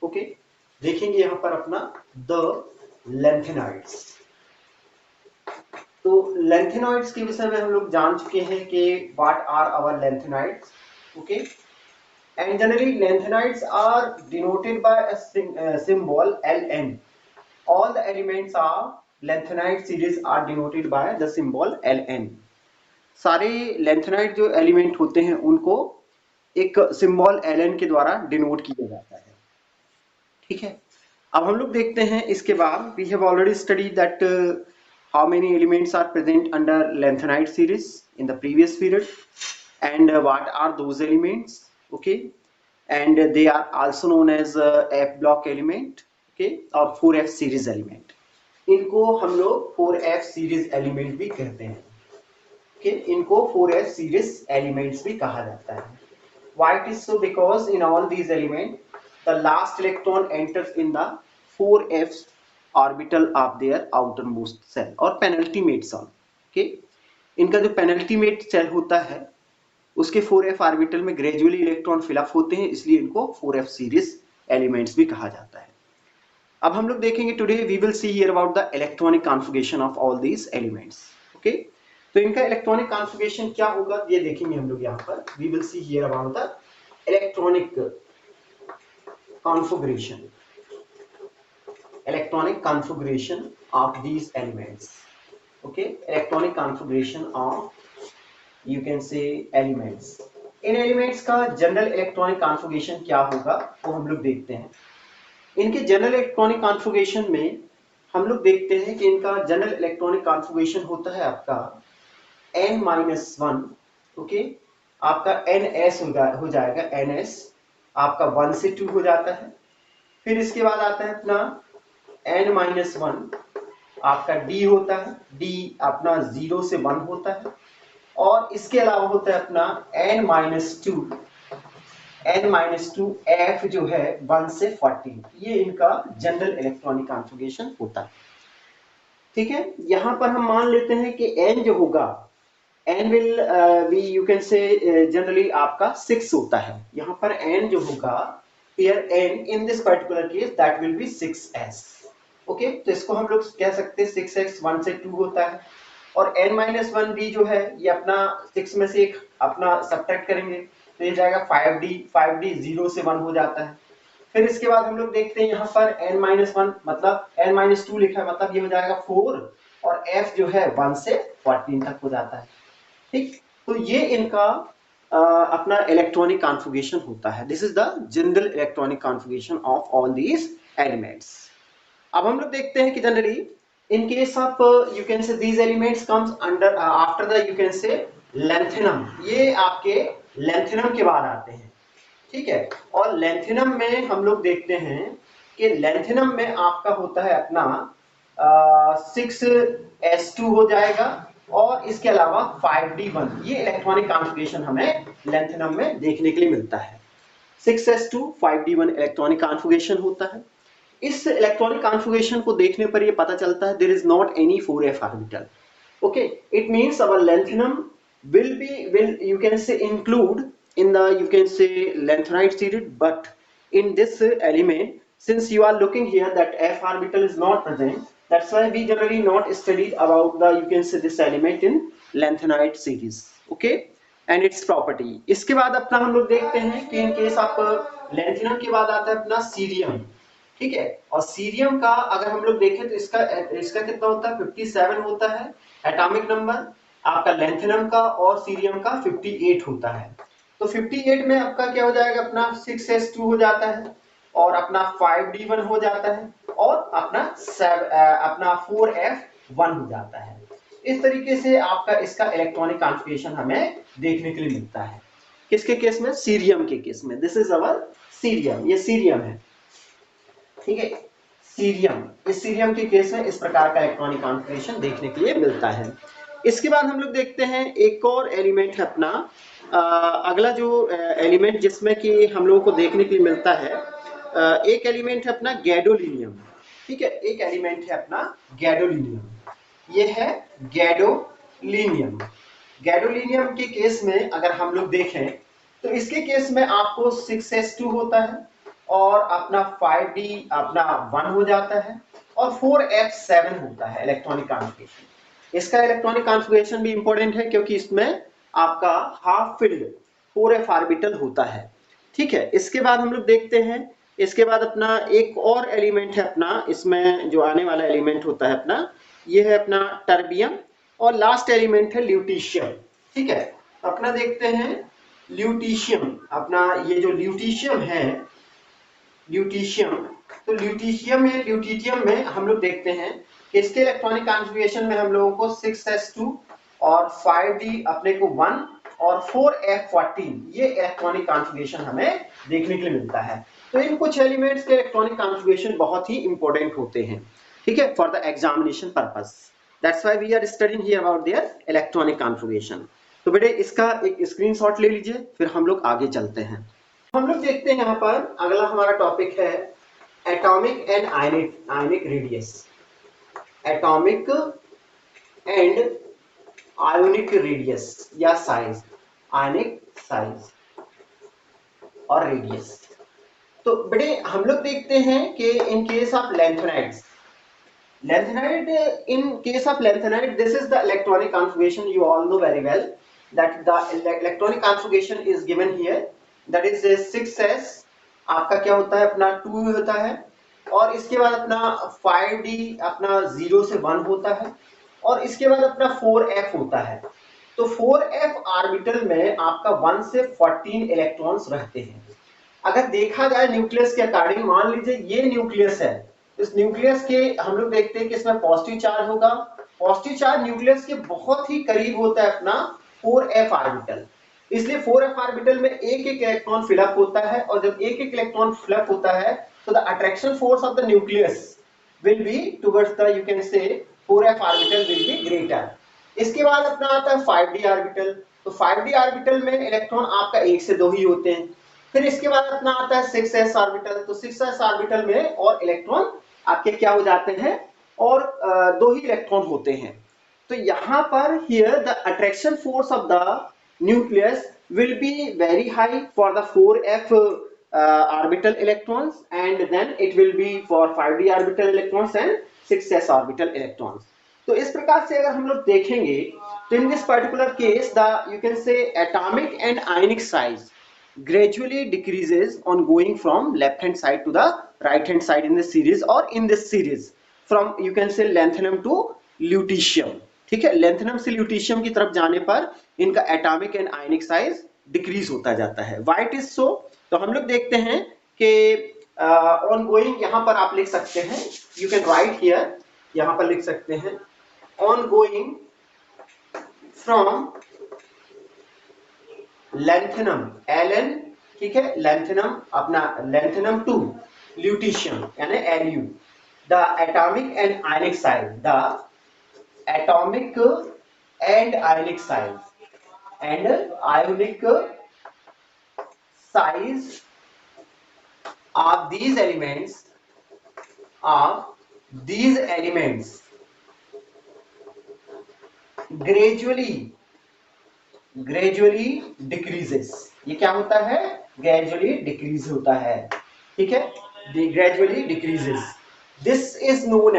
Okay, देखेंगे यहाँ पर अपना द लेंथेनॉइड्स। तो लेंथेनॉइड्स के विषय में हम लोग जान चुके हैं कि what are our lanthanoids. Okay, and generally lanthanides are denoted by a symbol Ln. All the elements of lanthanide series are denoted by the symbol Ln. सारे lanthanide जो एलिमेंट होते हैं उनको एक सिंबल Ln के द्वारा डिनोट किया जाता है। ठीक है, अब हम लोग देखते हैं इसके बाद we have already studied that how many elements are present under lanthanide series in the previous period and what are those elements. Okay, and they are also known as F block element, okay, और 4F series element. इनको हम लोग 4F series element भी कहते हैं। okay, इनको 4F series elements भी कहा जाता है। Why it is so? Because in all these elements the last electron enters in the 4F orbital of their outermost cell और penultimate cell। okay, इनका जो penultimate cell होता है उसके 4F ऑर्बिटल में ग्रेजुअली इलेक्ट्रॉन फिलअप होते हैं, इसलिए इनको 4F सीरीज एलिमेंट्स भी कहा जाता है। अब हम लोग देखेंगे today we will see here about the electronic configuration of all these elements. Okay, तो इनका इलेक्ट्रॉनिक कॉन्फ़िगरेशन क्या होगा ये देखेंगे हम लोग यहाँ पर। We will see here about the electronic configuration of these elements. Okay, electronic configuration of you can say elements। इन एलिमेंट्स का जनरल इलेक्ट्रॉनिक कॉन्फ़िगरेशन क्या होगा वो हम लोग देखते हैं। इनके जनरल इलेक्ट्रॉनिक कॉन्फ़िगरेशन में हम लोग देखते हैं कि इनका जनरल इलेक्ट्रॉनिक कॉन्फ़िगरेशन होता है आपका n-1। ओके, आपका ns हो जाएगा ns, आपका 1 से 2 हो जाता है। फिर इसके बाद आता है अपना n-1, आपका d होता है, d अपना 0 से 1 होता है। और इसके अलावा होता है अपना n-2 f जो है 1 से 14। ये इनका जनरल इलेक्ट्रॉनिक कॉन्फ़िगरेशन होता है। ठीक है, यहां पर हम मान लेते हैं कि n जो होगा n will be you can से जनरली आपका 6 होता है। यहां पर n जो होगा here n in this particular case that will be 6s। Okay, तो इसको हम लोग कह सकते हैं 6x 1 से 2 होता है। और n-1b जो है ये अपना 6 में से एक अपना सब्ट्रैक्ट करेंगे तो ये जाएगा 5d 0 से 1 हो जाता है। फिर इसके बाद हम लोग देखते हैं यहाँ पर n-1 मतलब n-2 लिखा है, मतलब ये हो जाएगा 4 और f जो है 1 से 14 तक हो जाता है। ठीक, तो ये इनका अपना इलेक्ट्रॉनिक कॉन्फ़िगरेशन होता है। This is the general electronic configuration of all these elements. अब हम लोग देखते हैं कि generally in case of you can say these elements comes under after the you can say lanthanum। ये आपके lanthanum के बाद आते हैं। ठीक है, और lanthanum में हम लोग देखते हैं कि lanthanum में आपका होता है अपना 6s2 हो जाएगा और इसके अलावा 5d1। ये इलेक्ट्रॉनिक कॉन्फ़िगरेशन हमें lanthanum में देखने के लिए मिलता है। 6s2 5d1 इलेक्ट्रॉनिक कॉन्फ़िगरेशन होता है। इस इलेक्ट्रॉनिक कॉन्फ़िगरेशन को देखने पर ये पता चलता है there is not any 4f orbital. Okay, it means our lanthanum will you can say include in the you can say lanthanide series, but in this element since you are looking here that f orbital is not present, that's why we generally not studied about the you can say this element in lanthanide series। okay, and its property। इसके बाद अपना हम लोग देखते हैं कि in case आप lanthanum के बाद आता है अपना सीरियम। ठीक है, और सीरियम का अगर हम लोग देखें तो इसका कितना होता है 57 होता है एटॉमिक नंबर आपका lanthanum का, और सीरियम का 58 होता है। तो 58 में आपका क्या हो जाएगा अपना 6s2 हो जाता है और अपना 5d1 हो जाता है और अपना 4f1 हो जाता है। इस तरीके से आपका इसका इलेक्ट्रॉनिक कॉन्फ़िगरेशन हमें देखने के लिए मिलता है। किसके केस में? सीरियम के केस में। दिस इज अवर सीरियम, ये सीरियम है। ठीक है, सीरियम, इस सीरियम के केस में इस प्रकार का इलेक्ट्रॉनिक कॉन्फ़िगरेशन देखने के लिए मिलता है। इसके बाद हम लोग देखते हैं एक और एलिमेंट है अपना अगला जो एलिमेंट जिसमें कि हम लोगों को देखने के लिए मिलता है एक एलिमेंट है अपना गैडोलीनियम। ठीक है, एक एलिमेंट है अपना गैडोलीनियम, ये है गैडोलीनियम। गैडोलीनियम के केस में अगर हम लोग देखें तो इसके केस में आपको 6s2 होता है और अपना 5d अपना 1 हो जाता है और 4f 7 होता है इलेक्ट्रॉनिक कॉन्फ़िगरेशन। इसका इलेक्ट्रॉनिक कॉन्फ़िगरेशन भी इंपॉर्टेंट है क्योंकि इसमें आपका हाफ फिल्ड 4f ऑर्बिटल होता है। ठीक है, इसके बाद हम लोग देखते हैं, इसके बाद अपना एक और एलिमेंट है अपना, इसमें जो आने वाला एलिमेंट होता है अपना, ये है अपना टर्बियम और लास्ट एलिमेंट है ल्यूटीशियम। ठीक है, अपना देखते हैं ल्यूटीशियम, अपना ये जो ल्यूटीशियम है, ल्यूटीशियम, तो ल्यूटीशियम में हम लोग देखते हैं कि इसके इलेक्ट्रॉनिक कॉन्फ़िगरेशन में हम लोगों को 6s2 और 5d अपने को 1 और 4f14 ये इलेक्ट्रॉनिक कॉन्फ़िगरेशन हमें देखने के लिए मिलता है। तो इन कुछ एलिमेंट्स के इलेक्ट्रॉनिक कॉन्फ़िगरेशन बहुत ही इंपॉर्टेंट होते हैं, ठीक है, for the examination purpose. That's why we are studying here about their electronic configuration. तो बेटे इसका एक स्क्रीनशॉट ले लीजिए, फिर हम लोग आगे चलते हैं। हम लोग देखते हैं यहाँ पर अगला हमारा टॉपिक है atomic and ionic radius. Atomic and ionic radius या साइज, आयनिक साइज और रेडियस। तो बेटे हम लोग देखते हैं कि in case of lanthanides, in case of lanthanide, this is the electronic configuration, you all know very well that the electronic configuration is given here, that is 6s आपका क्या होता है अपना 2 होता है और इसके बाद अपना 5d अपना 0 से 1 होता है और इसके बाद अपना 4f होता है। तो 4f ऑर्बिटल में आपका 1 से 14 इलेक्ट्रॉन्स रहते हैं। अगर देखा जाए न्यूक्लियस के अकॉर्डिंग, मान लीजिए ये न्यूक्लियस है, इस न्यूक्लियस के हम लोग देखते हैं कि इसमें पॉजिटिव चार्ज होगा। पॉजिटिव चार्ज न्यूक्लियस के बहुत ही करीब होता है अपना 4f ऑर्बिटल, इसलिए 4f ऑर्बिटल में एक एक इलेक्ट्रॉन फिलअप होता है और जब एक एक इलेक्ट्रॉन फिलअप होता है तो the attraction force of the nucleus will be towards the, you can से 4f orbital will be greater. इसके बाद अपना आता है 5d ऑर्बिटल, तो 5d ऑर्बिटल में इलेक्ट्रॉन आपका 1 से 2 ही होते हैं। फिर इसके बाद अपना आता है 6s ऑर्बिटल, तो 6s ऑर्बिटल में और इलेक्ट्रॉन आपके क्या हो जाते हैं और 2 ही इलेक्ट्रॉन होते हैं। तो यहाँ पर here the attraction force of the nucleus will be very high for the 4f orbital electrons and then it will be for 5d orbital electrons and 6s orbital electrons। तो इस प्रकार से अगर हम लोग देखेंगे तो in this particular case the, you can say, atomic and ionic size gradually decreases on going from left hand side to the right hand side in the series or in this series from, you can say, lanthanum to lutetium। ठीक है, lanthanum से lutetium की तरफ जाने पर इनका atomic and ionic size decrease होता जाता है। Why it is so? तो हम लोग देखते हैं कि ऑन गोइंग, यहां पर आप लिख सकते हैं, यू कैन राइट हियर, यहां पर लिख सकते हैं on going from lanthanum Ln, ठीक है, लैंथेनम अपना लैंथेनम टू ल्यूटीशियम यानी Lu, the atomic and ionic size, the atomic and ionic size and ionic size of these elements gradually decreases। ये क्या होता है, gradually decrease होता है, ठीक है, gradually decreases। this is known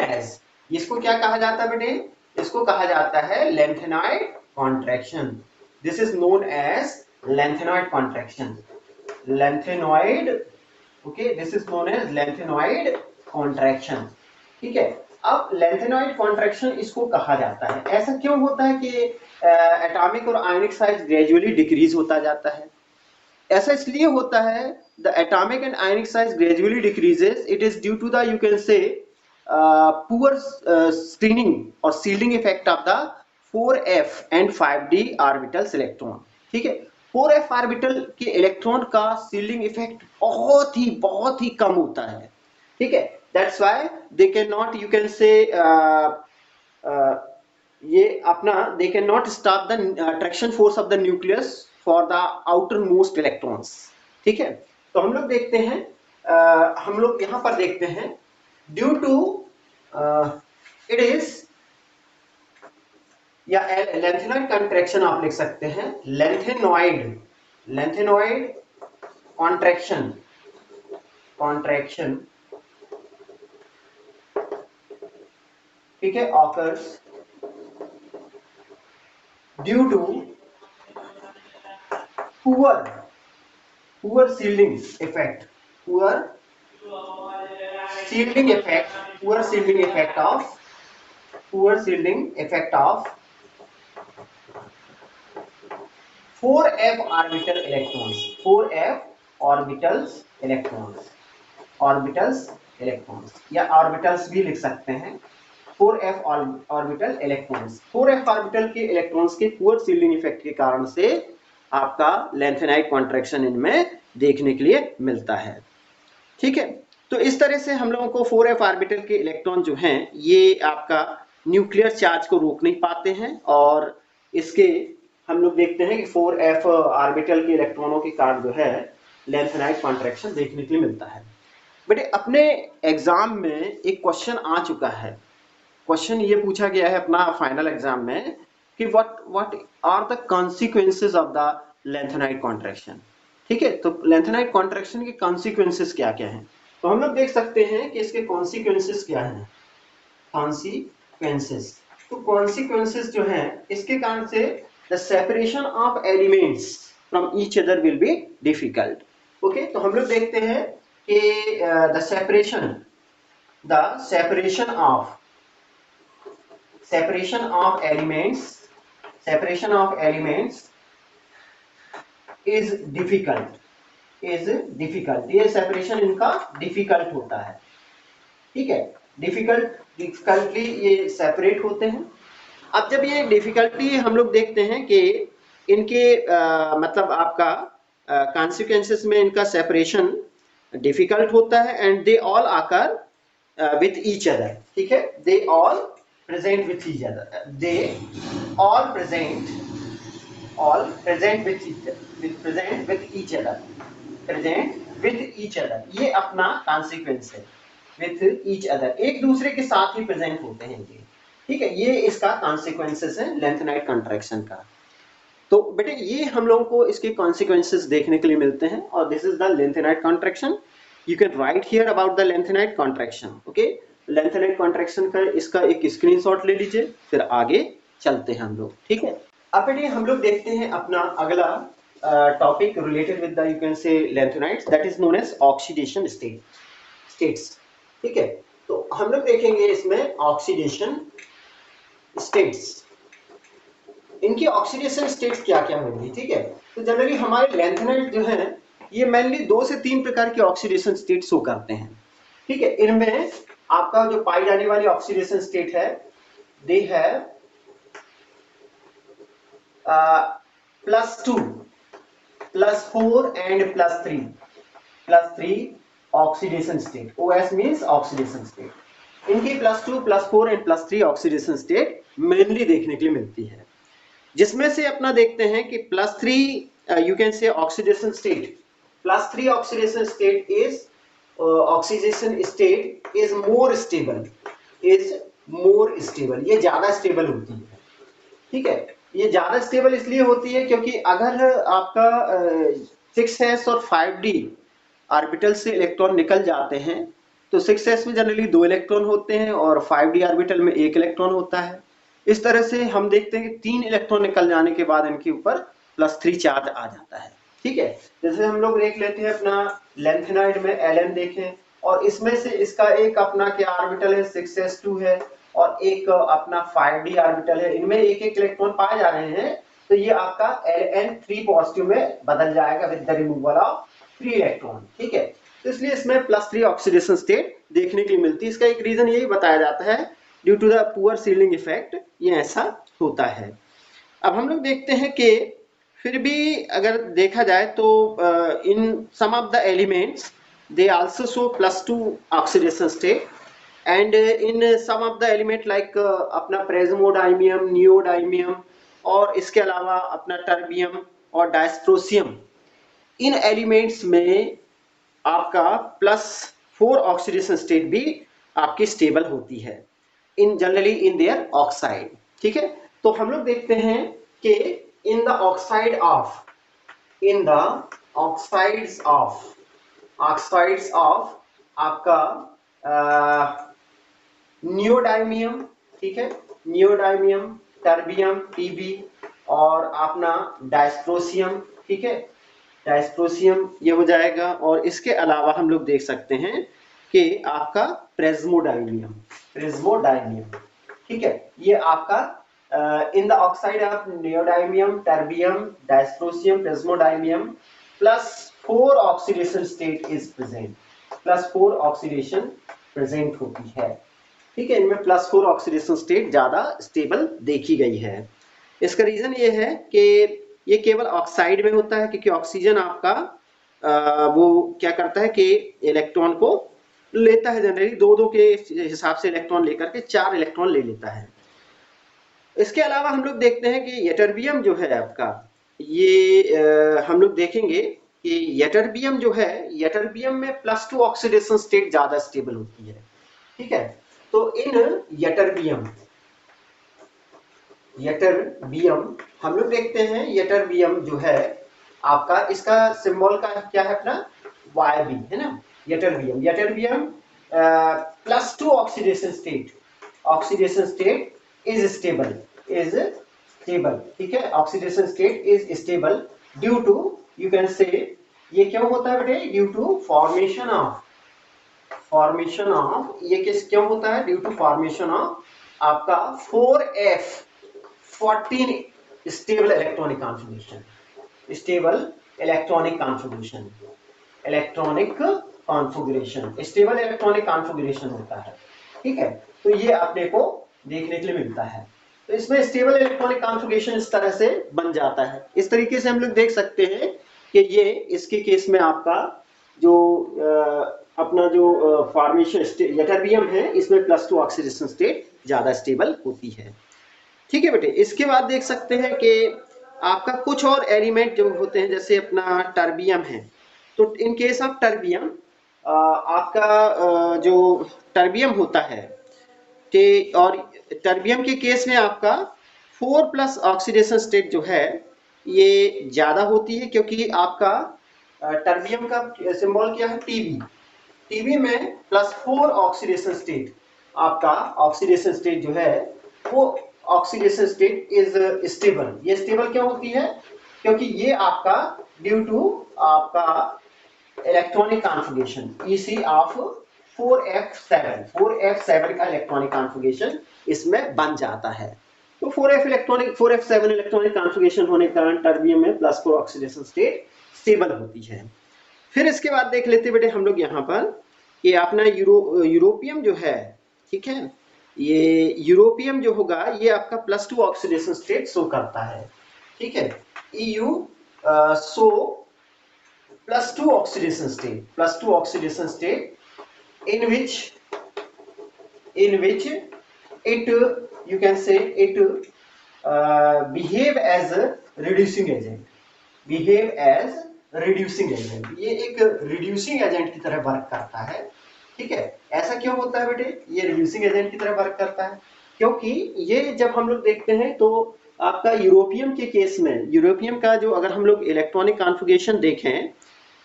as, इसको क्या कहा जाता है बेटे, इसको कहा जाता है lanthanide contraction। this is known as lanthanide contraction, lanthanide, okay, this is known as lanthanide contraction। ठीक है, अब lanthanide contraction इसको कहा जाता है। ऐसा क्यों होता है कि एटॉमिक और आयनिक साइज ग्रेजुअली डिक्रीज होता जाता है? ऐसा इसलिए होता है, the atomic and ionic size gradually decreases, it is due to the, you can say, poor screening or shielding effect of the 4f and 5d orbitals electron। ठीक है, 4f ऑर्बिटल के इलेक्ट्रॉन का सील्डिंग इफेक्ट बहुत ही कम होता है। ठीक है, that's why they can not, you can say, ये अपना they can not stop the attraction force of the nucleus for the outer most electrons. ठीक है, तो हम लोग देखते हैं, हम लोग यहां पर देखते हैं ड्यू टू इट इज, या लैंथेनॉइड कंट्रैक्शन आप लिख सकते हैं, लैंथेनॉइड lanthanide contraction ठीक है occurs due to poor shielding effect poor shielding effect of 4f orbital electrons 4f orbitals या ऑर्बिटल्स भी लिख सकते हैं 4f orbital electrons 4f orbital के इलेक्ट्रॉन्स के पुअर शील्डिंग इफेक्ट के कारण से आपका लैंथेनाइड कॉन्ट्रैक्शन इनमें देखने के लिए मिलता है। ठीक है, तो इस तरह से हम लोगों को 4f ऑर्बिटल के इलेक्ट्रॉन जो हैं ये आपका न्यूक्लियर चार्ज को रोक नहीं पाते हैं और इसके हम लोग देखते हैं कि 4f ऑर्बिटल के इलेक्ट्रॉनों के कारण जो है लैंथेनाइड कॉन्ट्रैक्शन देखने के लिए मिलता है। बेटे अपने एग्जाम में एक क्वेश्चन आ चुका है, क्वेश्चन ये पूछा गया है अपना फाइनल एग्जाम में कि what are the consequences of the lanthanide contraction. ठीक है, तो लैंथेनाइड कॉन्ट्रैक्शन के कॉन्सिक्वेंसेस क्या क्या हैं, तो हम लोग देख सकते हैं कि इसके कॉन्सिक्वेंसेस क्या हैं। कॉन्सिक्वेंसेस, तो कॉन्सिक्वेंसेस जो हैं इसके कारण से the separation of elements from each other will be difficult. Okay, तो हम लोग देखते हैं कि the separation of elements is difficult ये सेपरेशन इनका डिफिकल्ट होता है। ठीक है, डिफिकल्टली ये सेपरेट होते हैं। अब जब ये डिफिकल्टी हम लोग देखते हैं कि इनके मतलब आपका कॉन्सिक्वेंसेस में इनका सेपरेशन डिफिकल्ट होता है एंड दे ऑल आकर विथ ईच अदर। ठीक है, they all present with each other ये अपना कॉन्सिक्वेंस है। विथ ईच अदर, एक दूसरे के साथ ही प्रेजेंट होते हैं ये। ठीक है, ये इसका कॉन्सिक्वेंसेस है लैंथेनाइड कॉन्ट्रैक्शन का। तो बेटे ये हम लोगों को इसके कॉन्सिक्वेंसेस देखने के लिए मिलते हैं और this is the lanthanide contraction. You can write here about the lanthanide contraction. Okay, lanthanide contraction का इसका एक स्क्रीनशॉट ले लीजिए, फिर आगे चलते हैं हम लोग। ठीक है, अब बेटे हम लोग देखते हैं अपना अगला topic related with the you can say lanthanides, that is known as oxidation states. ठीक है, तो हम लोग देखेंगे इसमें ऑक्सीडेशन स्टेट्स, इनकी ऑक्सीडेशन स्टेट्स क्या क्या होंगी। ठीक है, तो जनरली हमारे लैंथेनाइड जो है ये मेनली 2 से 3 प्रकार के ऑक्सीडेशन स्टेट शो करते हैं। ठीक है, इनमें आपका जो पाई जाने वाली ऑक्सीडेशन स्टेट है दे है +2, +4 and +3 oxidation state. OS means oxidation state. इनकी +2, +4 एंड +3 ऑक्सीडेशन स्टेट मेनली देखने के लिए मिलती है, जिसमें से अपना देखते हैं कि +3 यू कैन से oxidation state, +3 oxidation state is more stable, ये ज्यादा स्टेबल होती है। ठीक है, ये ज्यादा स्टेबल इसलिए होती है क्योंकि अगर आपका 6s और 5d ऑर्बिटल से इलेक्ट्रॉन निकल जाते हैं तो 6s में जनरली 2 इलेक्ट्रॉन होते हैं और 5d ऑर्बिटल में 1 इलेक्ट्रॉन होता है। इस तरह से हम देखते हैं कि 3 इलेक्ट्रॉन निकल जाने के बाद इनके ऊपर +3 चार्ज आ जाता है। ठीक है, जैसे हम लोग देख लेते हैं अपना लैंथेनाइड में Ln देखें, और इसमें से इसका एक अपना क्या ऑर्बिटल है 6s2 है और एक अपना 5d ऑर्बिटल है, इनमें एक एक इलेक्ट्रॉन पाए जा रहे हैं, तो ये आपका Ln3 पॉजिटिव में बदल जाएगा with the removal of 3 electron. ठीक है, तो इसलिए इसमें +3 ऑक्सीडेशन स्टेट देखने के लिए मिलती है। इसका एक रीजन यही बताया जाता है due to the poor shielding effect, ये ऐसा होता है। अब हम लोग देखते हैं कि फिर भी अगर देखा जाए तो in some of the elements they also show +2 oxidation state and in some of the element like अपना प्रेजमोडाइमियम, नियोडाइमियम और इसके अलावा अपना टर्बियम और डायस्ट्रोसियम, इन एलिमेंट्स में आपका +4 ऑक्सीडेशन स्टेट भी आपकी स्टेबल होती है इन जनरली इन देयर ऑक्साइड। ठीक है, तो हम लोग देखते हैं कि इन the oxide of in the oxides of आपका नियोडाइमियम, ठीक है, नियोडाइमियम, टर्बियम टीबी, और अपना डायस्ट्रोसियम, ठीक है, डायस्ट्रोसियम ये हो जाएगा। और इसके अलावा हम लोग देख सकते हैं कि आपका प्रेज्मोडाइमियम, ठीक है, ये आपका in the oxide of neodymium, terbium, dysprosium, praseodymium plus 4 oxidation state is present, plus 4 oxidation present होती है, ठीक है। इनमें +4 ऑक्सीडेशन स्टेट ज्यादा स्टेबल देखी गई है। इसका रीजन ये है कि ये केवल ऑक्साइड में होता है, क्योंकि ऑक्सीजन आपका वो क्या करता है कि इलेक्ट्रॉन को लेता है, जनरली 2-2 के हिसाब से इलेक्ट्रॉन लेकर के 4 इलेक्ट्रॉन ले लेता है। इसके अलावा हम लोग देखते हैं कि यटरबियम जो है आपका, ये हम लोग देखेंगे कि यटरबियम जो है, यटरबियम में +2 ऑक्सीडेशन स्टेट ज्यादा स्टेबल होती है, ठीक है। तो इन यटरबियम हम लोग देखते हैं, यटरबियम जो है आपका, इसका सिंबल का क्या है अपना YB, है ना। Ytterbium +2 oxidation state is stable, ठीक है, oxidation state is stable due to, you can say, ये क्यों होता है बेटे, ड्यू टू फॉर्मेशन ऑफ ये किस क्यों होता है, ड्यू टू फॉर्मेशन ऑफ आपका 4F14 stable electronic configuration, stable electronic configuration होता है, ठीक है। तो ये अपने को देखने के लिए मिलता है। तो इसमें स्टेबल इलेक्ट्रॉनिक कॉन्फ़िगरेशन इस तरह से बन जाता है। इस तरीके से हम लोग देख सकते हैं कि ये इसके केस में आपका जो अपना जो फॉर्मेशन यटरबियम है, इसमें +2 ऑक्सीडेशन स्टेट ज्यादा स्टेबल होती है, ठीक है बेटे। इसके बाद देख सकते हैं कि आपका कुछ और एलिमेंट जो होते हैं, जैसे अपना टर्बियम है। तो इन केस ऑफ टर्बियम आपका जो टर्बियम होता है, और टर्बियम के केस में आपका 4+ ऑक्सीडेशन स्टेट जो है ये ज्यादा होती है, क्योंकि आपका टर्बियम का सिंबल क्या है, टीबी में +4 ऑक्सीडेशन स्टेट, आपका ऑक्सीडेशन स्टेट जो है वो ऑक्सीडेशन स्टेट इज स्टेबल। ये स्टेबल क्यों होती है, क्योंकि ये आपका ड्यू टू आपका electronic configuration EC of 4F7 का इलेक्ट्रॉनिक कॉन्फ़िगरेशन इसमें बन जाता है। तो 4F7 इलेक्ट्रॉनिक कॉन्फ़िगरेशन होने के कारण टर्बियम में +4 ऑक्सीडेशन स्टेट स्टेबल होती है। फिर इसके बाद देख लेते बेटे हम लोग यहाँ पर कि अपना यूरोपियम जो है, ठीक है, ये यूरोपियम जो होगा ये आपका +2 ऑक्सीडेशन स्टेट शो करता है, ठीक है। EU show +2 oxidation state in which it, you can say it behave as a reducing agent, ये एक रिड्यूसिंग एजेंट की तरह वर्क करता है, ठीक है। ऐसा क्यों होता है बेटे, ये रिड्यूसिंग एजेंट की तरह वर्क करता है क्योंकि ये जब हम लोग देखते हैं तो आपका यूरोपियम के केस में, यूरोपियम का जो अगर हम लोग इलेक्ट्रॉनिक कॉन्फ़िगरेशन देखें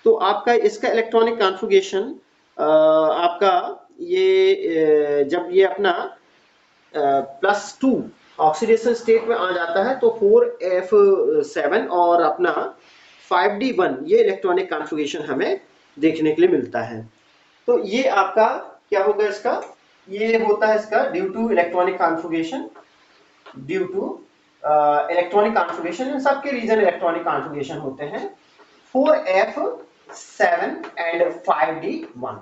तो आपका इसका इलेक्ट्रॉनिक कॉन्फ़िगरेशन आपका ये जब ये अपना +2 ऑक्सीडेशन स्टेट में आ जाता है तो 4F7 और अपना 5D1 ये इलेक्ट्रॉनिक कॉन्फ़िगरेशन हमें देखने के लिए मिलता है। तो ये आपका क्या होगा, इसका ये होता है इसका ड्यू टू इलेक्ट्रॉनिक कॉन्फ़िगरेशन, इन सबके रीजन इलेक्ट्रॉनिक कॉन्फ़िगरेशन होते हैं 4F7 एंड 5D1।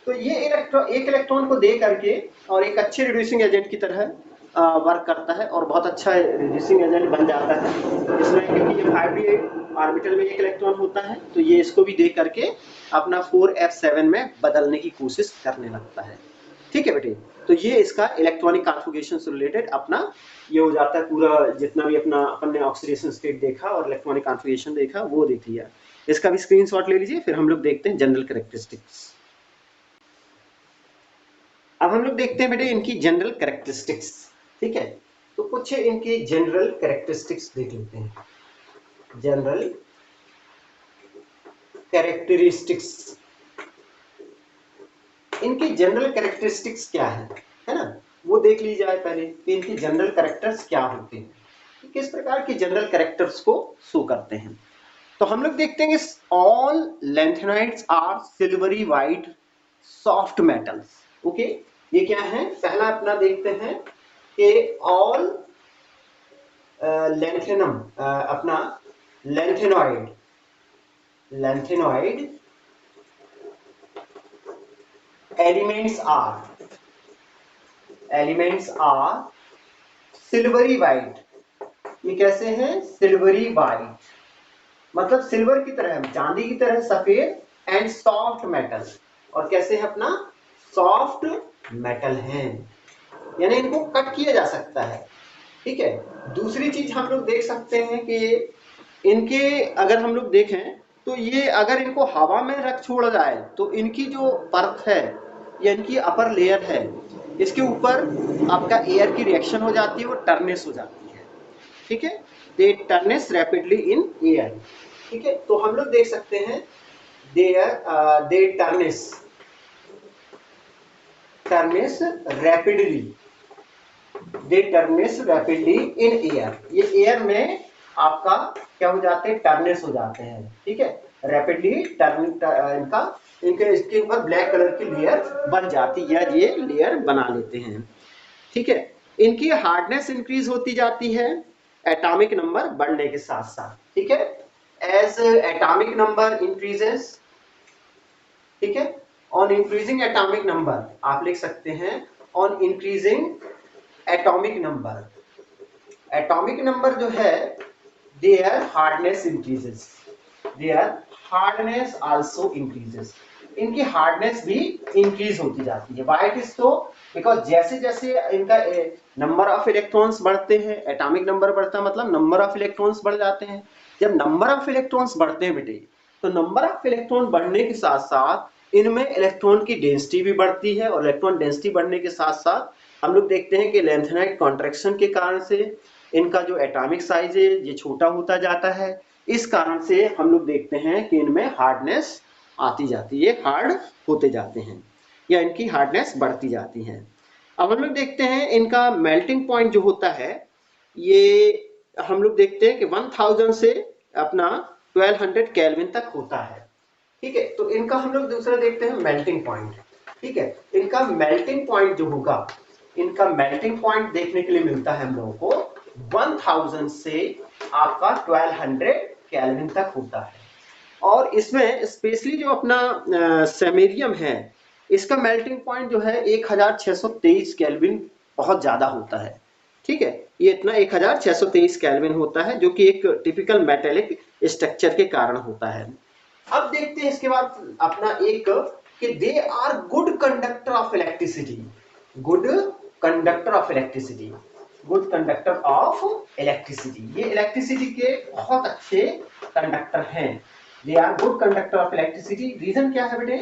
तो ये एक इलेक्ट्रॉन को दे करके और एक अच्छे रिड्यूसिंग एजेंट की तरह वर्क करता है और बहुत अच्छा रिड्यूसिंग एजेंट बन जाता है इसमें, क्योंकि ये 5D ऑर्बिटल में एक इलेक्ट्रॉन होता है तो ये इसको भी दे करके अपना 4F7 में बदलने की कोशिश करने लगता है, ठीक है बेटे। तो ये इसका इलेक्ट्रॉनिक कॉन्फ़िगरेशन से रिलेटेड अपना ये हो जाता है, पूरा जितना भी अपना अपन ने ऑक्सीडेशन स्टेट देखा और इलेक्ट्रॉनिक कॉन्फ़िगरेशन देखा वो देख लिया। इसका भी स्क्रीनशॉट ले लीजिए, फिर हम लोग देखते हैं जनरल कैरेक्टरिस्टिक्स। अब हम लोग देखते हैं बेटे इनकी जनरल कैरेक्टरिस्टिक्स, ठीक है। तो कुछ इनकी जनरल कैरेक्टरिस्टिक्स देख लेते हैं। जनरल कैरेक्टरिस्टिक्स, इनकी जनरल कैरेक्टरिस्टिक्स क्या है ना, वो देख ली जाए पहले कि इनकी जनरल कैरेक्टर्स क्या होते हैं, किस प्रकार के जनरल कैरेक्टर्स को शो करते हैं। तो हम लोग देखते हैं कि all lanthanides are silvery white soft metals. Okay, ये क्या है, पहला अपना देखते हैं कि ऑल लैंथेनम अपना lanthanoid elements are silvery white. ये कैसे हैं, सिल्वरी वाइट, मतलब सिल्वर की तरह, चांदी की तरह सफेद, एंड सॉफ्ट मेटल, और कैसे है अपना सॉफ्ट मेटल हैं, यानी इनको कट किया जा सकता है। ठीक है, दूसरी चीज हम लोग देख सकते हैं कि इनके अगर हम लोग देखें तो ये अगर इनको हवा में रख छोड़ा जाए तो इनकी जो परत है या इनकी अपर लेयर है, इसके ऊपर आपका एयर की रिएक्शन हो जाती है, वो टर्नेस हो जाती है। ठीक है, दे टर्नेस रैपिडली इन एयर। ठीक है, तो हम लोग देख सकते हैं दे टर्नेस रैपिडली इन एयर। ये एयर में आपका क्या हो जाते हैं, टर्नेस हो जाते हैं। ठीक है, रैपिडली टर्निंग इनके इसके ऊपर ब्लैक कलर की लेयर बन जाती है, ये लेयर बना लेते हैं। ठीक है, इनकी हार्डनेस इंक्रीज होती जाती है एटॉमिक नंबर बढ़ने के साथ साथ। ठीक है, एज एटॉमिक नंबर इंक्रीजेस, ठीक है, ऑन इंक्रीजिंग एटॉमिक नंबर आप लिख सकते हैं ऑन इंक्रीजिंग एटॉमिक नंबर जो है their hardness increases, also increases, इनकी हार्डनेस भी इंक्रीज होती जाती है। Why it is so, because जैसे जैसे इनका नंबर ऑफ इलेक्ट्रॉन्स बढ़ते हैं, एटॉमिक नंबर बढ़ता है मतलब नंबर ऑफ इलेक्ट्रॉन्स बढ़ जाते हैं। जब नंबर ऑफ इलेक्ट्रॉन्स बढ़ते हैं बेटे, तो नंबर ऑफ इलेक्ट्रॉन बढ़ने के साथ साथ इनमें इलेक्ट्रॉन की डेंसिटी भी बढ़ती है, और इलेक्ट्रॉन डेंसिटी बढ़ने के साथ साथ हम लोग देखते हैं कि लैंथेनाइड कॉन्ट्रैक्शन के कारण से इनका जो एटॉमिक साइज है ये छोटा होता जाता है। इस कारण से हम लोग देखते हैं कि इनमें हार्डनेस आती जाती है, हार्ड होते जाते हैं, या इनकी हार्डनेस बढ़ती जाती है। अब हम लोग देखते हैं इनका मेल्टिंग पॉइंट जो होता है, ये हम लोग देखते हैं कि 1000 से अपना 1200 केल्विन तक होता है। ठीक है, तो इनका हम लोग दूसरा देखते हैं मेल्टिंग पॉइंट। ठीक है, इनका मेल्टिंग पॉइंट जो होगा, इनका मेल्टिंग पॉइंट देखने के लिए मिलता है हम लोगों को 1000 से आपका 1200 केल्विन तक होता है। और इसमें स्पेशली जो अपना सेमेरियम है, इसका मेल्टिंग पॉइंट जो है 1623 केल्विन बहुत ज्यादा होता है। ठीक है, ये इतना 1623 केल्विन होता है, जो कि एक टिपिकल मेटेलिक स्ट्रक्चर के कारण होता है। अब देखते हैं इसके बाद अपना एक कि they are good conductor of electricity, good conductor of electricity, ये इलेक्ट्रिसिटी के बहुत अच्छे कंडक्टर हैं। They are good conductor of electricity. Reason क्या है बेटे,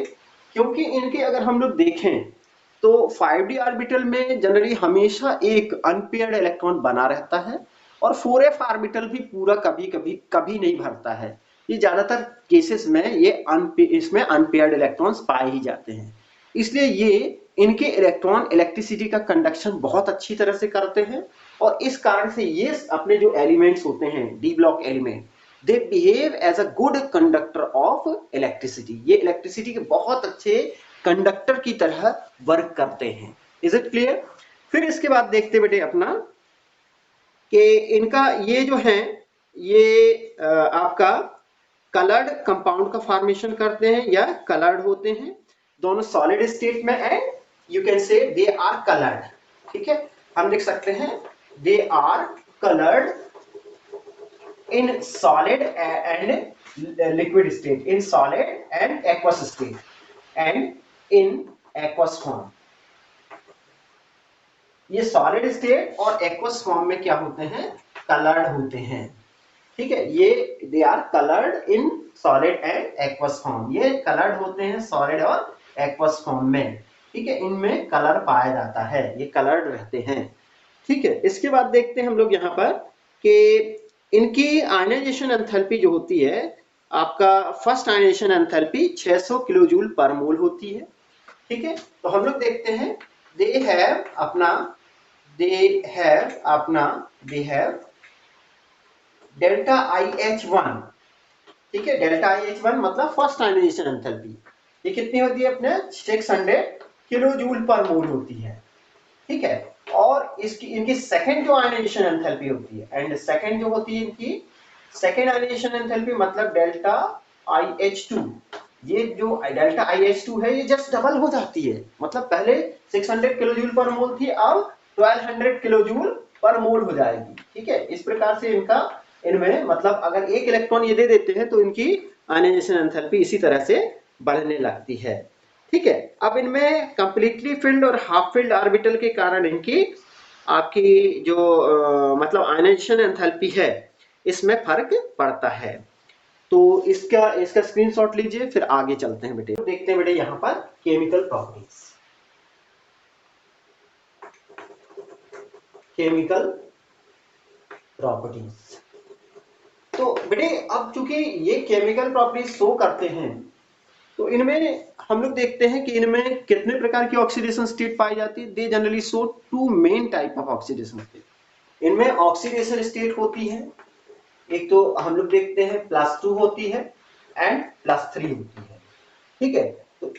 क्योंकि इनके अगर हम लोग देखें तो 5d ऑर्बिटल में जनरली हमेशा एक अनपेयर्ड इलेक्ट्रॉन बना रहता है, और 4f ऑर्बिटल भी पूरा कभी नहीं भरता है। ये ज्यादातर केसेस में इसमें अनपेयर्ड इलेक्ट्रॉन्स पाए ही जाते हैं। इसलिए ये इनके इलेक्ट्रॉन इलेक्ट्रिसिटी का कंडक्शन बहुत अच्छी तरह से करते हैं, और इस कारण से ये अपने जो एलिमेंट्स होते हैं D block element, they behave as a good conductor of electricity. ये इलेक्ट्रिसिटी के बहुत अच्छे कंडक्टर की तरह वर्क करते हैं। Is it clear? फिर इसके बाद देखते बेटे अपना कि इनका ये जो है ये आपका कलर्ड कंपाउंड का फॉर्मेशन करते हैं या कलर्ड होते हैं, दोनों सॉलिड स्टेट में, and you can say they are coloured. ठीक है, हम लिख सकते हैं they are coloured in solid and liquid state, in solid and aqueous state, and in aqueous form. ये सॉलिड स्टेट और एक्वस फॉर्म में क्या होते हैं, कलर्ड होते हैं। ठीक है, ये they are coloured in solid and aqueous form, ये कलर्ड होते हैं सॉलिड और एक्वस फॉर्म में। ठीक है, इनमें कलर पाया जाता है, ये कलर्ड रहते हैं। ठीक है, इसके बाद देखते हैं हम लोग यहाँ पर कि इनकी आयनाइजेशन एंथैल्पी जो होती है आपका first ionisation enthalpy 600 kilo joule per mole होती है। ठीक है, तो हम लोग देखते हैं दे हैव डेल्टा IH1। ठीक है, डेल्टा IH1 मतलब फर्स्ट आयनाइजेशन एंथैल्पी, ये कितनी होती है अपने 600 किलो जूल पर मोल होती है। ठीक है, और इसकी इनकी सेकंड जो आयनाइजेशन एंथैल्पी होती है, एंड सेकंड जो होती है इनकी सेकंड आयनाइजेशन एंथैल्पी मतलब डेल्टा IH2, ये जो डेल्टा IH2 है ये जस्ट डबल हो जाती है, मतलब पहले 600 किलो जूल पर मोल थी, अब 1200 किलो जूल पर मोल हो जाएगी। ठीक है, इस प्रकार से इनमें मतलब अगर एक इलेक्ट्रॉन ये दे देते हैं तो इनकी आयनाइजेशन एंथैल्पी इसी तरह से बढ़ने लगती है। ठीक है, अब इनमें कंप्लीटली फिल्ड और हाफ फिल्ड ऑर्बिटल के कारण इनकी आपकी जो मतलब आयनाइजेशन एंथैल्पी है इसमें फर्क पड़ता है। तो इसका स्क्रीनशॉट लीजिए, फिर आगे चलते हैं बेटे। देखते हैं बेटे यहाँ पर केमिकल प्रॉपर्टीज। तो बेटे अब चूंकि ये केमिकल प्रॉपर्टीज शो करते हैं, तो इनमें हम लोग देखते हैं कि इनमें कितने प्रकार की ऑक्सीडेशन स्टेट पाई जाती है। They generally show two main type of oxidation state. इनमें ऑक्सीडेशन स्टेट होती है, एक तो हम लोग देखते हैं +2 होती है एंड +3 होती है। ठीक है, तो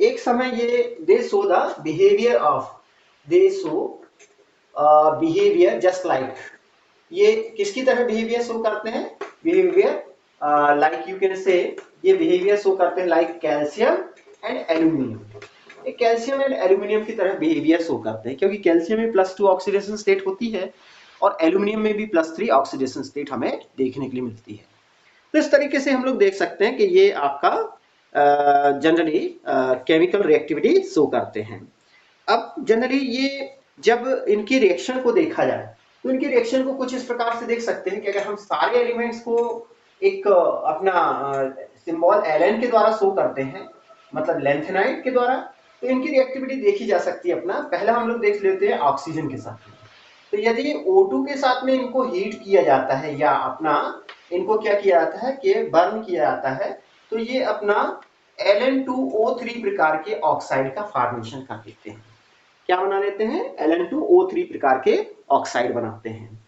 एक समय ये दे show the behaviour just like, ये किसकी तरह बिहेवियर शो करते हैं, behaviour like you can say, ये बिहेवियर शो करते हैं लाइक कैल्शियम एंड एल्यूमिनियम। ये कैल्शियम एंड एल्यूमिनियम की तरह बिहेवियर शो करते हैं, क्योंकि कैल्शियम में +2 ऑक्सीडेशन स्टेट होती है और एल्यूमिनियम में भी +3 ऑक्सीडेशन स्टेट हमें देखने के लिए मिलती है। तो इस तरीके से हम लोग देख सकते हैं कि ये आपका जनरली केमिकल रिएक्टिविटी शो करते हैं। अब जनरली ये जब इनकी रिएक्शन को देखा जाए तो इनकी रिएक्शन को कुछ इस प्रकार से देख सकते हैं कि अगर हम सारे एलिमेंट्स को एक अपना सिंबल Ln के द्वारा शो करते हैं, मतलब लेंथेनाइड के द्वारा, तो इनकी रिएक्टिविटी देखी जा सकती है। अपना पहला हम लोग देख लेते हैं ऑक्सीजन के साथ। तो यदि O2 के साथ में इनको हीट किया जाता है या अपना इनको क्या किया जाता है कि बर्न किया जाता है, तो ये अपना Ln2O3 प्रकार के ऑक्साइड का फॉर्मेशन कर देते हैं। क्या बना लेते हैं, Ln2O3 प्रकार के ऑक्साइड बनाते हैं।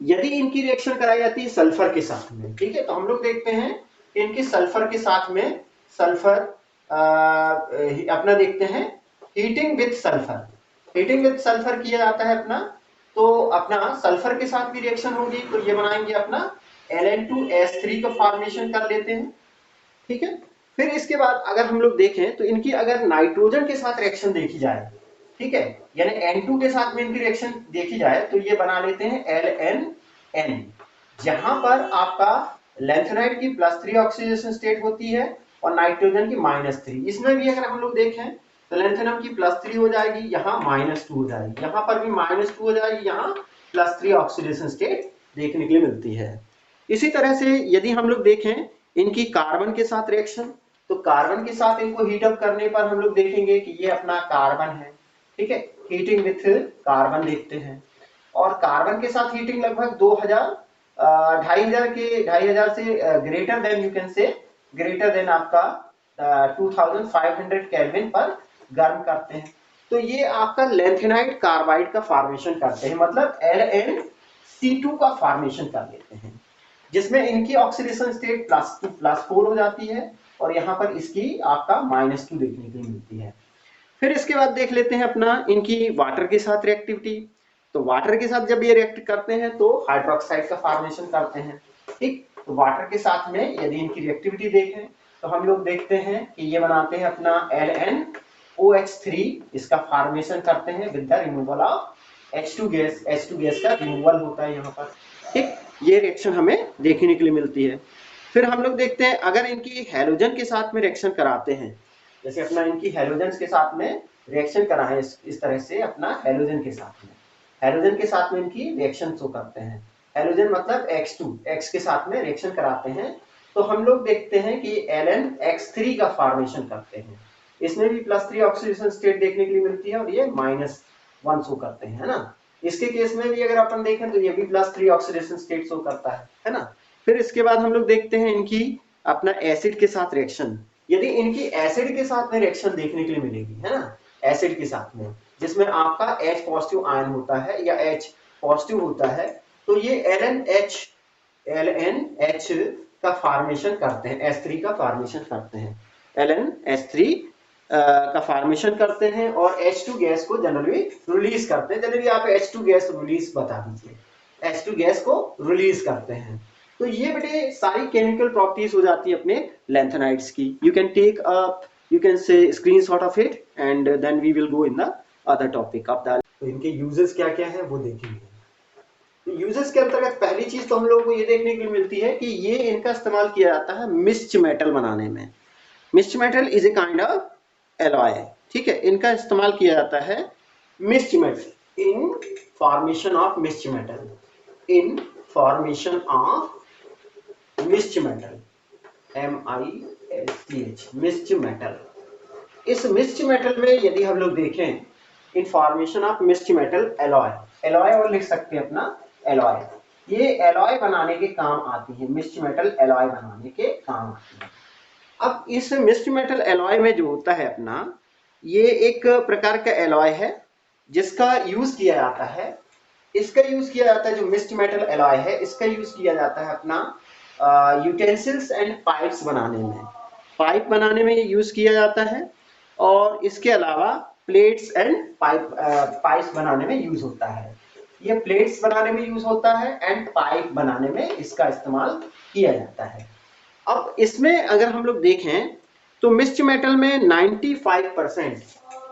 यदि इनकी रिएक्शन कराई जाती है सल्फर के साथ में, ठीक है, तो हम लोग देखते हैं कि इनकी सल्फर के साथ में सल्फर अपना देखते हैं हीटिंग विद सल्फर किया जाता है अपना, तो अपना सल्फर के साथ भी रिएक्शन होगी, तो ये बनाएंगे अपना Ln2S3 का फॉर्मेशन कर लेते हैं। ठीक है, फिर इसके बाद अगर हम लोग देखें तो इनकी अगर नाइट्रोजन के साथ रिएक्शन देखी जाए, ठीक है, यानी N2 के साथ में इनकी रिएक्शन देखी जाए, तो ये बना लेते हैं LnN, जहां पर आपका लेंथेनाइड की +3 ऑक्सीडेशन स्टेट होती है और नाइट्रोजन की -3। इसमें भी अगर हम लोग देखें तो लेंथेनम की +3 हो जाएगी, यहाँ -2 हो जाएगी, यहाँ पर भी -2 हो जाएगी, यहाँ +3 ऑक्सीडेशन स्टेट देखने के लिए मिलती है। इसी तरह से यदि हम लोग देखें इनकी कार्बन के साथ रिएक्शन, तो कार्बन के साथ इनको हीट अप करने पर हम लोग देखेंगे कि ये अपना कार्बन है। ठीक है, हीटिंग विथ कार्बन देखते हैं, और कार्बन के साथ हीटिंग लगभग 2500 से ग्रेटर देन, यू कैन से ग्रेटर देन आपका 2500 केल्विन पर गर्म करते हैं। तो ये आपका लेंथेनाइड कार्बाइड का फॉर्मेशन करते हैं, मतलब LnC2 का फॉर्मेशन कर लेते हैं, जिसमें इनकी ऑक्सीडेशन स्टेट +4 हो जाती है और यहाँ पर इसकी आपका -2 देखने के लिए मिलती है। फिर इसके बाद देख लेते हैं अपना इनकी वाटर के साथ रिएक्टिविटी। तो वाटर के साथ जब ये रिएक्ट करते हैं तो हाइड्रोक्साइड का फॉर्मेशन करते हैं। ठीक, तो वाटर के साथ में यदि इनकी रिएक्टिविटी देखें तो हम लोग देखते हैं कि ये बनाते हैं अपना LnOH3, इसका फॉर्मेशन करते हैं with the removal of H2 gas का रिमूवल होता है यहाँ पर। ठीक, ये रिएक्शन हमें देखने के लिए मिलती है। फिर हम लोग देखते हैं अगर इनकी हैलोजन के साथ में रिएक्शन कराते हैं, जैसे अपना इनकी हैलोजन के साथ में रिएक्शन करा है इस तरह से अपना हैलोजन के साथ में इनकी रिएक्शन शो करते हैं। हैलोजन मतलब X के साथ में रिएक्शन कराते हैं, तो हम लोग देखते हैं कि LnX3 का फॉर्मेशन करते हैं। इसमें भी +3 ऑक्सीडेशन स्टेट देखने के लिए मिलती है और ये -1 शो करते हैं, है ना। इसके केस में भी अगर अपन देखें तो ये भी +3 ऑक्सीडेशन स्टेट शो करता है ना। फिर इसके बाद हम लोग देखते हैं इनकी अपना एसिड के साथ रिएक्शन, यदि इनकी एसिड के साथ में रिएक्शन देखने के लिए मिलेगी, है ना, एसिड के साथ में, जिसमें आपका H पॉजिटिव आयन होता है या H पॉजिटिव होता है, तो ये LNH का फॉर्मेशन करते हैं, H3 का फॉर्मेशन करते हैं, LNH3 का फॉर्मेशन करते हैं और H2 गैस को जनरली रिलीज करते हैं। जनरली आप H2 गैस रिलीज बता दीजिए, H2 गैस को रिलीज करते हैं। तो ये बेटे सारी केमिकल प्रॉपर्टीज हो जाती है अपने लैंथेनाइड्स की। You can take up, you can say screenshot of it and then we will go in the other topic of the. तो इनके यूजेस क्या क्या है वो देखेंगे। तो यूजेस के अंतर्गत पहली चीज तो हम लोगों को ये देखने को मिलती है कि ये इनका इस्तेमाल किया जाता है मिक्स्ड मेटल बनाने में। Mixed metal is a kind of alloy, ठीक है, इनका इस्तेमाल किया जाता है mixed metal in formation of mixed metal, in formation of mixed metal, MISTH, mixed metal. इस मिक्स्ड मेटल में यदि हम लोग देखें in formation of mixed metal alloy, alloy और लिख सकते हैं अपना एलॉय, ये एलॉय बनाने के काम आती है, मिक्स्ड मेटल एलॉय बनाने के काम आती है। अब इस मिक्स्ड मेटल एलॉय में जो होता है अपना, ये एक प्रकार का एलॉय है जिसका यूज किया जाता है, इसका यूज किया जाता है, जो मिक्स्ड मेटल एलॉय है इसका यूज किया जाता है अपना यूटेंसिल्स एंड पाइप्स बनाने में, पाइप बनाने में यूज किया जाता है, और इसके अलावा प्लेट्स एंड पाइप्स बनाने में यूज होता है। ये प्लेट्स बनाने में यूज होता है एंड पाइप बनाने में इसका इस्तेमाल किया जाता है। अब इसमें अगर हम लोग देखें तो मिक्स्ड मेटल में 95%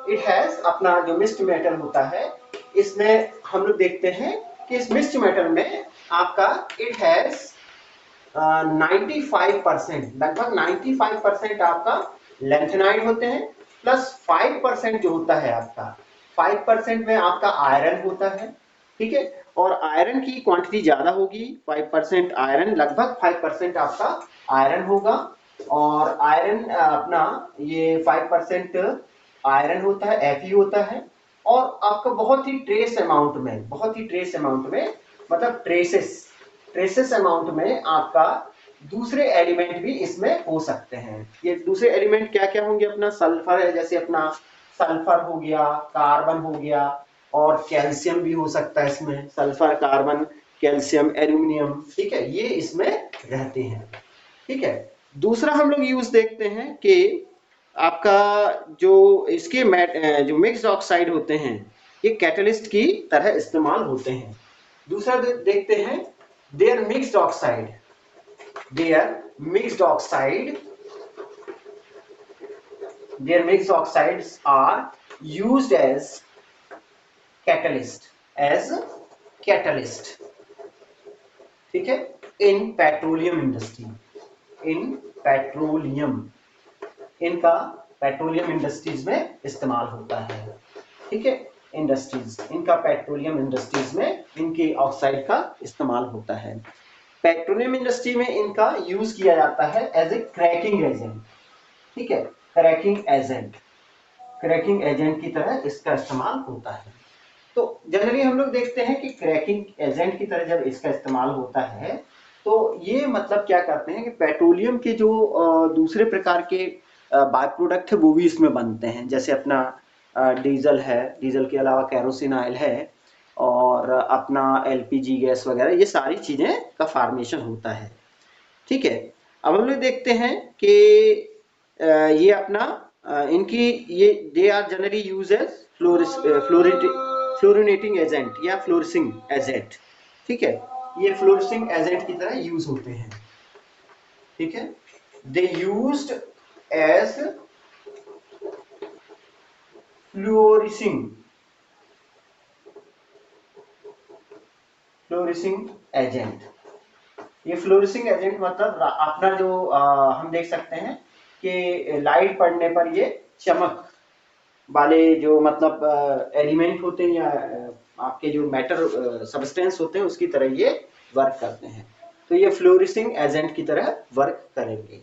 इट हैज, अपना जो मिक्स्ड मेटल होता है इसमें हम लोग देखते हैं कि इस मिक्स्ड मेटल में आपका इट हैज 95%, लगभग 95% आपका लैंथेनाइड होते हैं, प्लस 5% जो होता है आपका, 5% में आपका आयरन होता है, ठीक है, और आयरन की क्वांटिटी ज्यादा होगी, 5% आयरन, लगभग 5% आपका आयरन होगा, और आयरन अपना ये 5% आयरन होता है, Fe होता है, और आपका बहुत ही ट्रेस अमाउंट में, बहुत ही ट्रेस अमाउंट में, मतलब ट्रेसेस अमाउंट में आपका दूसरे एलिमेंट भी इसमें हो सकते हैं। ये दूसरे एलिमेंट क्या क्या होंगे, अपना सल्फर है, जैसे अपना सल्फर हो गया, कार्बन हो गया, और कैल्शियम भी हो सकता है इसमें, सल्फर, कार्बन, कैल्शियम, एल्यूमिनियम, ठीक है, ये इसमें रहते हैं, ठीक है। दूसरा हम लोग यूज देखते हैं कि आपका जो इसके जो मिक्स्ड ऑक्साइड होते हैं ये कैटलिस्ट की तरह इस्तेमाल होते हैं। दूसरा देखते हैं their mixed oxide, their mixed oxides are used as catalyst, ठीक है, in petroleum industry, इनका पेट्रोलियम इंडस्ट्रीज में इस्तेमाल होता है, ठीक है, इंडस्ट्रीज, इनका पेट्रोलियम इंडस्ट्रीज में इनके ऑक्साइड का इस्तेमाल होता है। पेट्रोलियम इंडस्ट्री में इनका यूज किया जाता है एज ए क्रैकिंग एजेंट, ठीक है, क्रैकिंग एजेंट की तरह इसका इस्तेमाल होता है। तो जनरली हम लोग देखते हैं कि क्रैकिंग एजेंट की तरह जब इसका इस्तेमाल होता है तो ये मतलब क्या करते हैं कि पेट्रोलियम के जो दूसरे प्रकार के बाय प्रोडक्ट है वो भी इसमें बनते हैं, जैसे अपना डीजल है, डीजल के अलावा कैरोसिन ऑयल है, और अपना LPG गैस वगैरह, ये सारी चीजें का फॉर्मेशन होता है, ठीक है। अब हम लोग देखते हैं कि ये अपना इनकी ये they are generally use as fluorinating agent या फ्लोरिसिंग एजेंट, ठीक है, ये फ्लोरिसिंग एजेंट की तरह यूज होते हैं, ठीक है। They used as fluorescing agent. ये फ्लोरिसिंग एजेंट मतलब अपना जो हम देख सकते हैं कि लाइट पड़ने पर ये चमक वाले जो मतलब एलिमेंट होते हैं या आपके जो मैटर सब्सटेंस होते हैं उसकी तरह ये वर्क करते हैं, तो ये फ्लोरिसिंग एजेंट की तरह वर्क करेंगे,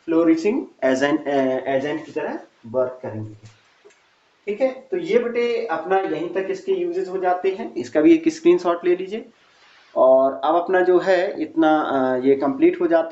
फ्लोरिसिंग एजेंट की तरह वर्क करेंगे, ठीक है। तो ये बेटे अपना यहीं तक इसके यूजेस हो जाते हैं, इसका भी एक स्क्रीनशॉट ले लीजिए, और अब अपना जो है इतना ये कंप्लीट हो जाता है।